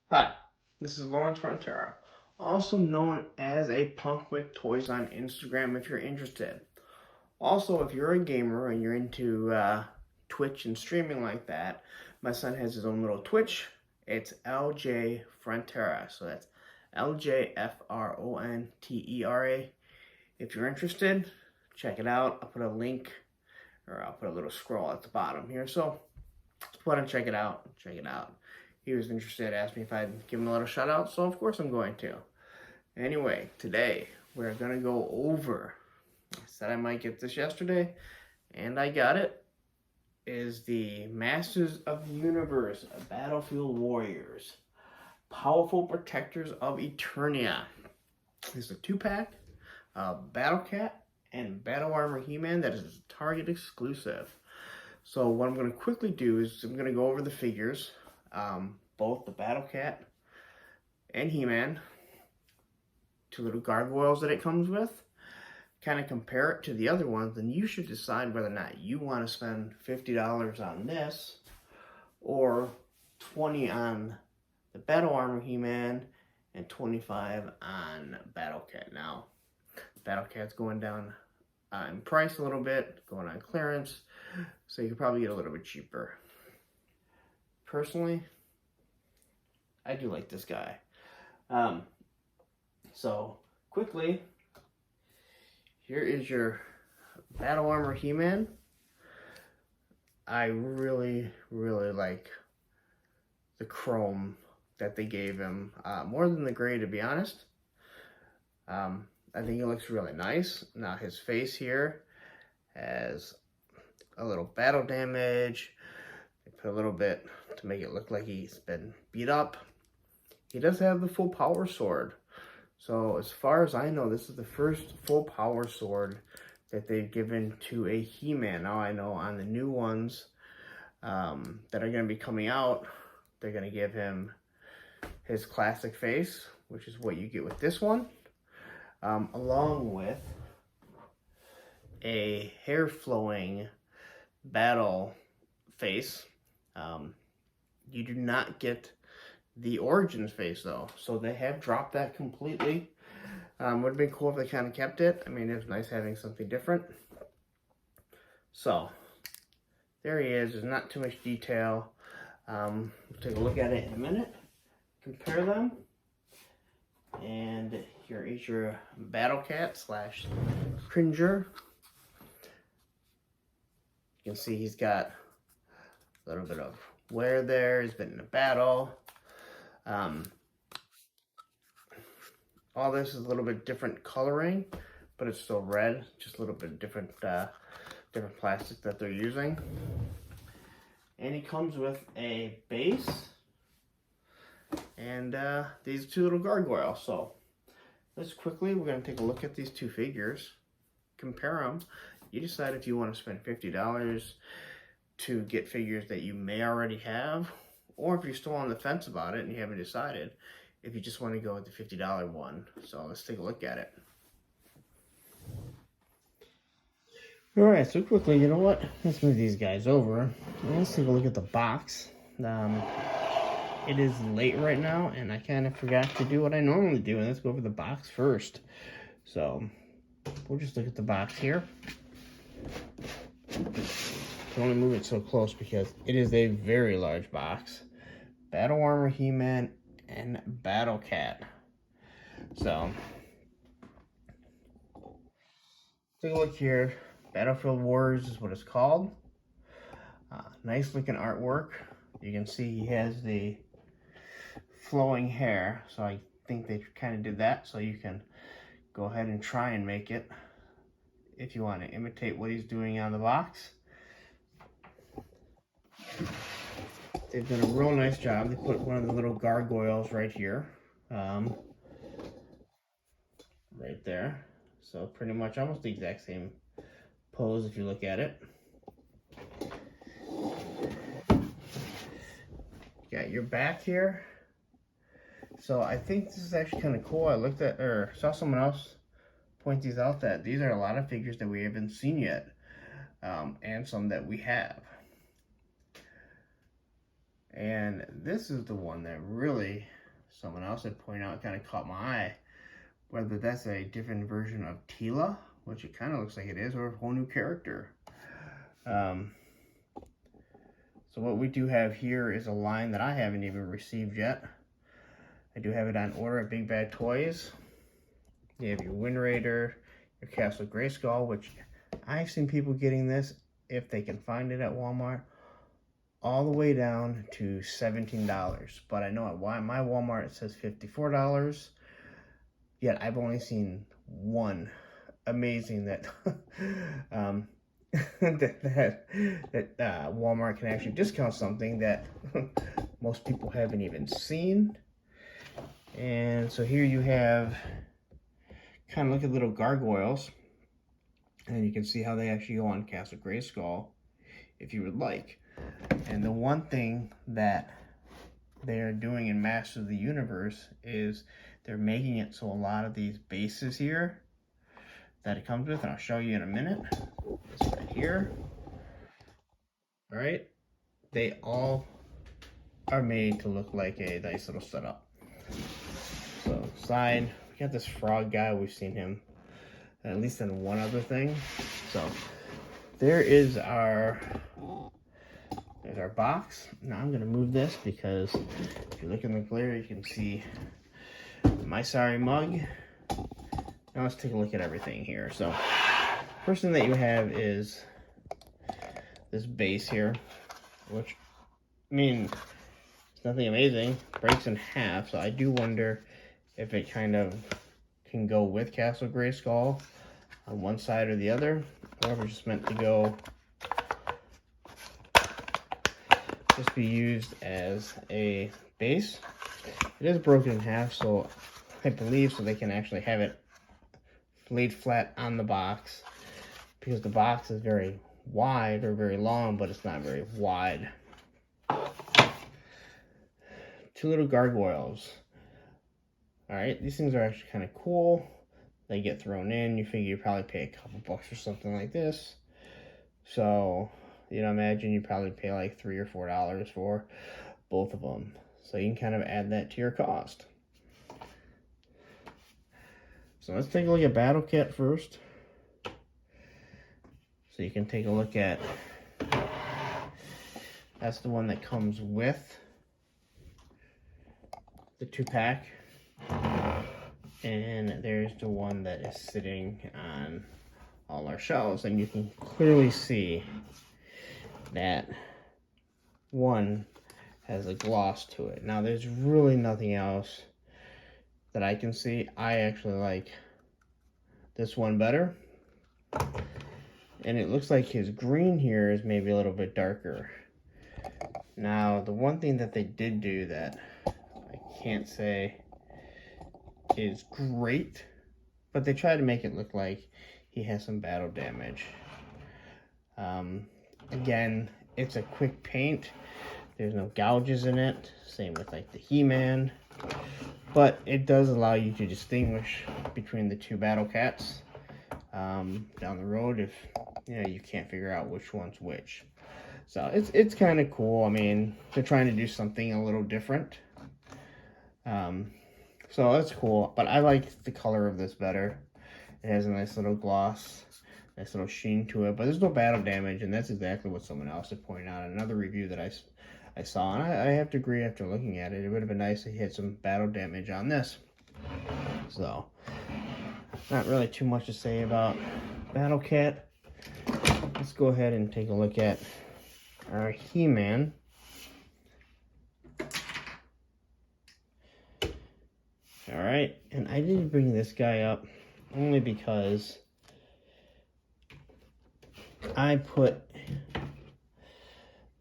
Hi, this is Lawrence Frontera, also known as a Punk with Toys on Instagram if you're interested. Also, if you're a gamer and you're into Twitch and streaming like that, my son has his own little Twitch. It's LJ Frontera, so that's LJFRONTERA. If you're interested, check it out. I'll put a link, or I'll put a little scroll at the bottom here. So, why don't check it out? Check it out. He was interested, asked me if I'd give him a little shout out, so of course I'm going to. Anyway, today we're going to go over, I said I might get this yesterday, and I got it, is the Masters of the Universe Battlefield Warriors, Powerful Protectors of Eternia. This is a 2-pack of Battlecat and Battle Armor He-Man that is a Target exclusive. So what I'm going to quickly do is I'm going to go over the figures, both the Battlecat and He-Man, 2 little gargoyles that it comes with, kind of compare it to the other ones, and you should decide whether or not you want to spend $50 on this or $20 on the Battle Armor He-Man and $25 on Battlecat. Now, Battlecat's going down in price a little bit, going on clearance, so you can probably get a little bit cheaper. Personally, I do like this guy. So, quickly, here is your Battle Armor He-Man. I really, really like the chrome that they gave him, more than the gray, to be honest. I think it looks really nice. Now, his face here has a little battle damage. They put a little bit to make it look like he's been beat up. He does have the full power sword. So as far as I know, this is the first full power sword that they've given to a He-Man. Now I know on the new ones that are going to be coming out, they're going to give him his classic face, which is what you get with this one, along with a hair flowing battle face. You do not get the Origins face though, so they have dropped that completely. Would have been cool if they kind of kept it. I mean, it's nice having something different. So there he is. There's not too much detail. We'll take a look at it in a minute, compare them, and here is your Battlecat slash Cringer. You can see he's got a little bit of wear there. He's been in a battle. All this is a little bit different coloring, but it's still red, just a little bit different different plastic that they're using. And he comes with a base and these 2 little gargoyles. So let's quickly, we're going to take a look at these 2 figures, compare them. You decide if you want to spend $50 to get figures that you may already have, or if you're still on the fence about it and you haven't decided, if you just want to go with the $50 one. So let's take a look at it. Alright, so quickly, you know what? Let's move these guys over. And let's take a look at the box. It is late right now, and I kind of forgot to do what I normally do, and let's go over the box first. So, we'll just look at the box here. I can only move it so close because it is a very large box. Battle Armor He-Man and Battlecat. So, take a look here. Battlefield Warriors is what it's called. Nice looking artwork. You can see he has the flowing hair, so I think they kind of did that, so you can go ahead and try and make it if you want to imitate what he's doing on the box. They've done a real nice job. They put one of the little gargoyles right here, right there. So pretty much almost the exact same pose if you look at it. Got your back here. So I think this is actually kind of cool. I looked at, or saw someone else point these out, that these are a lot of figures that we haven't seen yet, and some that we have. And this is the one that really someone else had pointed out, kind of caught my eye, whether that's a different version of Tila, which it kind of looks like it is, or a whole new character. So what we do have here is a line that I haven't even received yet. I do have it on order at Big Bad Toys. You have your Wind Raider, your Castle Grayskull, which I've seen people getting this, if they can find it at Walmart, all the way down to $17. But I know at my Walmart it says $54. Yet I've only seen one. Amazing that that Walmart can actually discount something that most people haven't even seen. And so here you have kind of look at little gargoyles, and you can see how they actually go on Castle Grayskull if you would like. And the one thing that they are doing in Masters of the Universe is they're making it so a lot of these bases here that it comes with, and I'll show you in a minute, this right here, all right, they all are made to look like a nice little setup. So side, we got this frog guy, we've seen him at least in one other thing. So there is our, there's our box. Now I'm gonna move this because if you look in the glare, you can see my sorry mug. Now let's take a look at everything here. So first thing that you have is this base here, which, I mean, it's nothing amazing. Breaks in half, so I do wonder if it kind of can go with Castle Grayskull on one side or the other, or if it's just meant to go, just be used as a base. It is broken in half, so I believe so they can actually have it laid flat on the box, because the box is very wide or very long, but it's not very wide. Two little gargoyles. All right, these things are actually kind of cool. They get thrown in. You figure you probably pay a couple bucks for something like this. So, you know, imagine you probably pay like $3 or $4 for both of them. So you can kind of add that to your cost. So let's take a look at Battlecat first. So you can take a look at, that's the one that comes with the 2-pack. And there's the one that is sitting on all our shelves. And you can clearly see that one has a gloss to it. Now there's really nothing else that I can see. I actually like this one better. And it looks like his green here is maybe a little bit darker. Now, the one thing that they did do that I can't say is great, but they tried to make it look like he has some battle damage. Again, it's a quick paint. There's no gouges in it. Same with like the He-Man. But it does allow you to distinguish between the two Battlecats down the road if you can't figure out which one's which. So it's kind of cool. I mean, they're trying to do something a little different. So that's cool. But I like the color of this better. It has a nice little gloss, nice little sheen to it. But there's no battle damage, and that's exactly what someone else had pointed out. Another review that I saw, and I have to agree after looking at it, it would have been nice to hit some battle damage on this. So, not really too much to say about Battlecat. Let's go ahead and take a look at our He-Man. Alright, and I didn't bring this guy up only because I put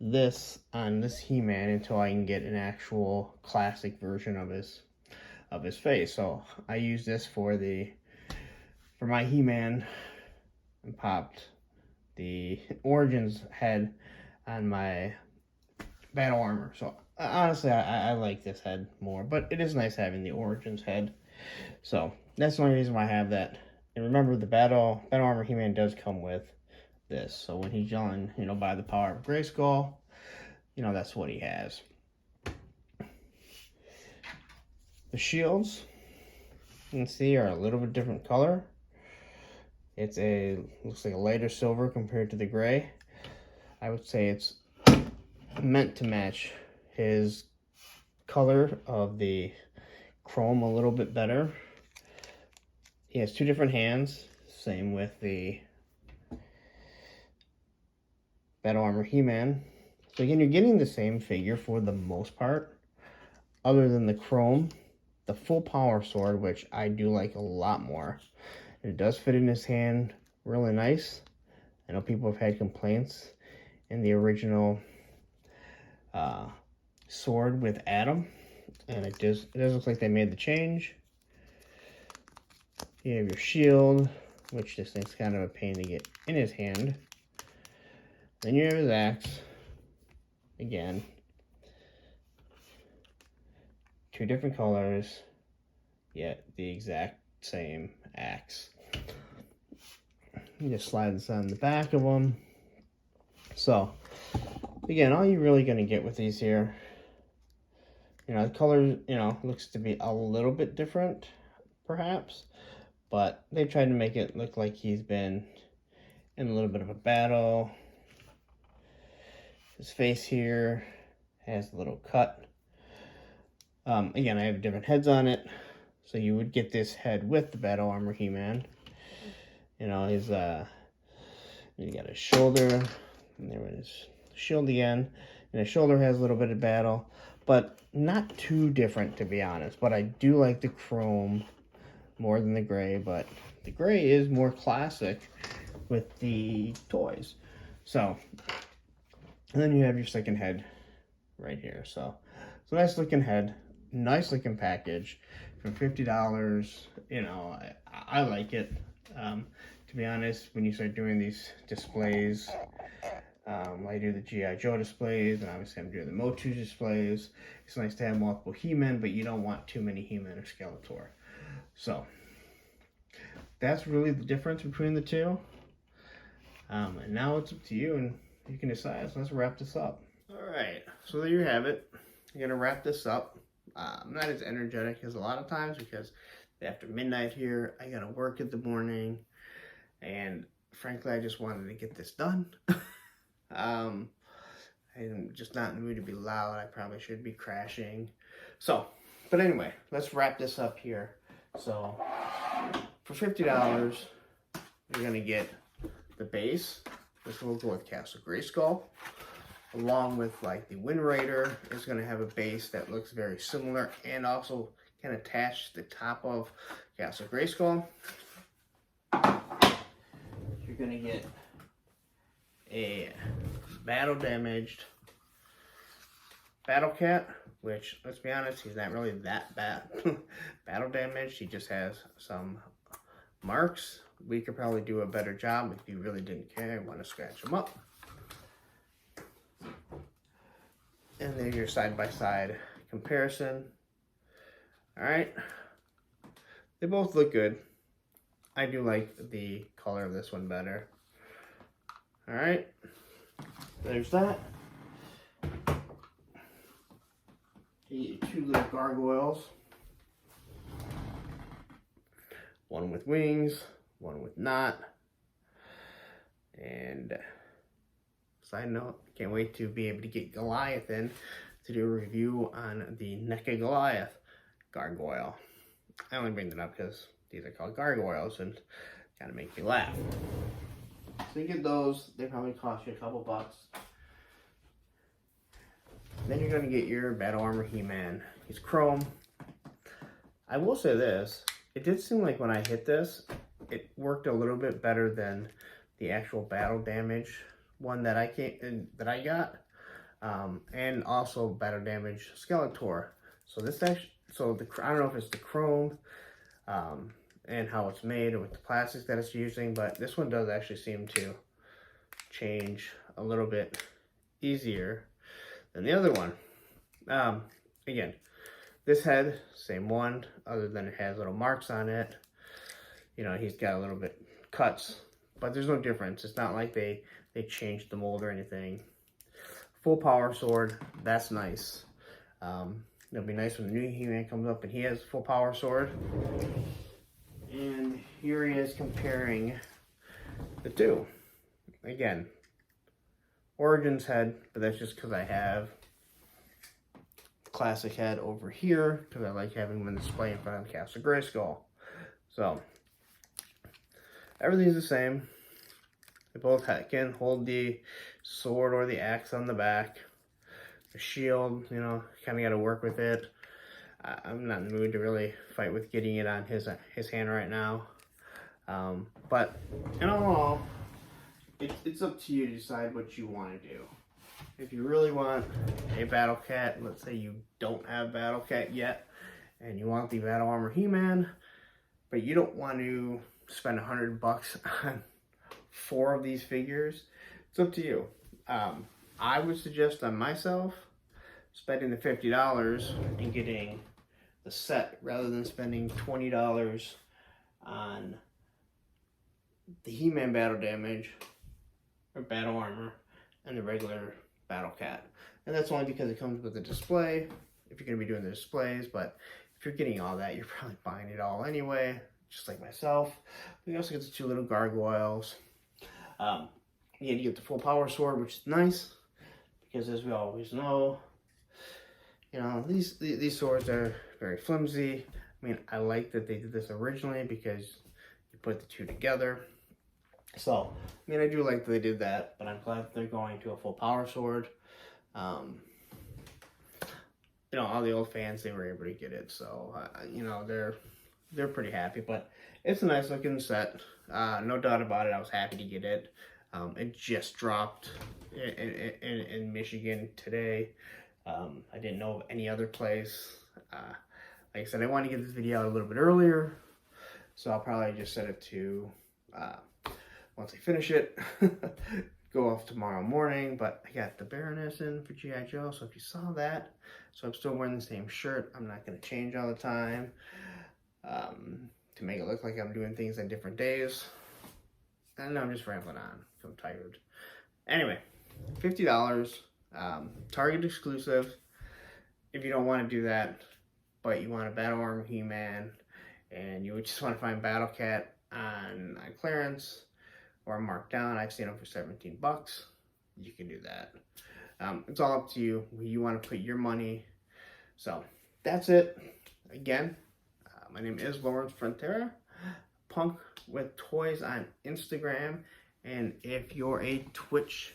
this on this He-Man until I can get an actual classic version of his face. So I use this for my He-Man and popped the Origins head on my battle armor. So honestly, I like this head more, but it is nice having the Origins head. So that's the only reason why I have that. And remember, the battle armor He-Man does come with this. So when he's yelling, by the power of Grayskull, that's what he has. The shields, you can see, are a little bit different color. It's looks like a lighter silver compared to the gray. I would say it's meant to match his color of the chrome a little bit better. He has 2 different hands, same with the Battle Armor He-Man. So again, you're getting the same figure for the most part, other than the chrome, the full power sword, which I do like a lot more. It does fit in his hand really nice. I know people have had complaints in the original sword with Adam, and it does look like they made the change. You have your shield, which this thing's kind of a pain to get in his hand. Then you have his axe. Again, 2 different colors, yet the exact same axe. You just slide this on the back of them. So, again, all you're really going to get with these here, you know, the color, you know, looks to be a little bit different, perhaps, but they tried to make it look like he's been in a little bit of a battle. His face here has a little cut. Again, I have different heads on it, so you would get this head with the Battle Armor He-Man. You know, his you got his shoulder, and there it is, shield again, and his shoulder has a little bit of battle, but not too different, to be honest. But I do like the chrome more than the gray, but the gray is more classic with the toys. So, and then you have your second head right here. So it's a nice looking head, nice looking package for $50. You know, I like it. To be honest, when you start doing these displays, I do the G.I. Joe displays, and obviously I'm doing the Motu displays. It's nice to have multiple He-Men, but you don't want too many He-Men or Skeletor. So that's really the difference between the two. And now it's up to you, and you can decide. So let's wrap this up. All right, so there you have it. I'm gonna wrap this up. I'm not as energetic as a lot of times because after midnight here, I gotta work in the morning, and frankly, I just wanted to get this done. I'm just not in the mood to be loud. I probably should be crashing. So, but anyway, let's wrap this up here. So, for $50, you're gonna get the base, which will go with Castle Grayskull, along with like the Wind Raider. Is going to have a base that looks very similar and also can attach to the top of Castle Grayskull. You're going to get a battle damaged Battlecat, which, let's be honest, he's not really that bad battle damaged. He just has some marks. We could probably do a better job if you really didn't care and want to scratch them up. And then your side-by-side comparison. Alright. They both look good. I do like the color of this one better. Alright. There's that. You get 2 little gargoyles. One with wings, one with not. And side note, can't wait to be able to get Goliath in to do a review on the NECA Goliath gargoyle. I only bring that up because these are called gargoyles and kind of make me laugh. So you get those, they probably cost you a couple bucks. Then you're going to get your Battle Armor He-Man. He's chrome. I will say this, it did seem like when I hit this, it worked a little bit better than the actual battle damage one that I got, and also battle damage Skeletor. So this actually, I don't know if it's the chrome, and how it's made, or with the plastics that it's using, but this one does actually seem to change a little bit easier than the other one. Again, this head, same one, other than it has little marks on it. You know, he's got a little bit cuts, but there's no difference. It's not like they changed the mold or anything. Full power sword, that's nice. It'll be nice when the new He-Man comes up and he has a full power sword. And here he is comparing the two. Again, Origins head, but that's just because I have classic head over here because I like having them in display in front of the Castle Grayskull. So everything's the same. They both can hold the sword or the axe on the back. The shield, you know, kind of got to work with it. I'm not in the mood to really fight with getting it on his hand right now. But in all, it's up to you to decide what you want to do. If you really want a Battlecat, let's say you don't have Battlecat yet, and you want the Battle Armor He-Man, but you don't want to spend $100 on 4 of these figures, it's up to you. I would suggest on myself spending the $50 and getting the set rather than spending $20 on the He-Man Battle Damage or Battle Armor and the regular Battlecat. And that's only because it comes with a display if you're going to be doing the displays, but if you're getting all that, you're probably buying it all anyway, just like myself. You also get the 2 little gargoyles. You get the full power sword, which is nice because, as we always know, you know, these swords are very flimsy. I mean, I like that they did this originally because you put the 2 together. So, I mean, I do like that they did that, but I'm glad that they're going to a full power sword. You know, all the old fans, they were able to get it, so you know, they're pretty happy. But it's a nice looking set, no doubt about it. I was happy to get it. It just dropped in Michigan today. I didn't know of any other place. Like I said, I wanted to get this video out a little bit earlier, so I'll probably just set it to once I finish it, go off tomorrow morning. But I got the Baroness in for G.I. Joe, so if you saw that, so I'm still wearing the same shirt. I'm not going to change all the time to make it look like I'm doing things on different days. And I'm just rambling on. I'm tired. Anyway, $50, Target exclusive. If you don't want to do that, but you want a Battle Armor He-Man, and you just want to find Battlecat on clearance or marked down, I've seen them for $17. You can do that. It's all up to you where you want to put your money. So that's it. Again, my name is Lawrence Frontera, Punk with Toys on Instagram. And if you're a Twitch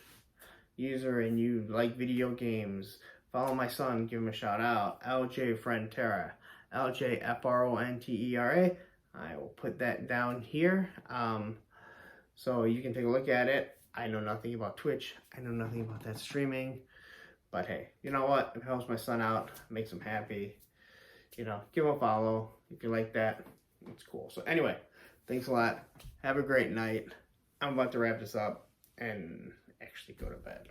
user and you like video games, follow my son, give him a shout out, LJ Frontera, LJFRONTERA. I will put that down here, so you can take a look at it. I know nothing about Twitch. I know nothing about that streaming. But hey, you know what? It helps my son out, makes him happy. You know, give him a follow if you like that. It's cool. So anyway, thanks a lot. Have a great night. I'm about to wrap this up and actually go to bed.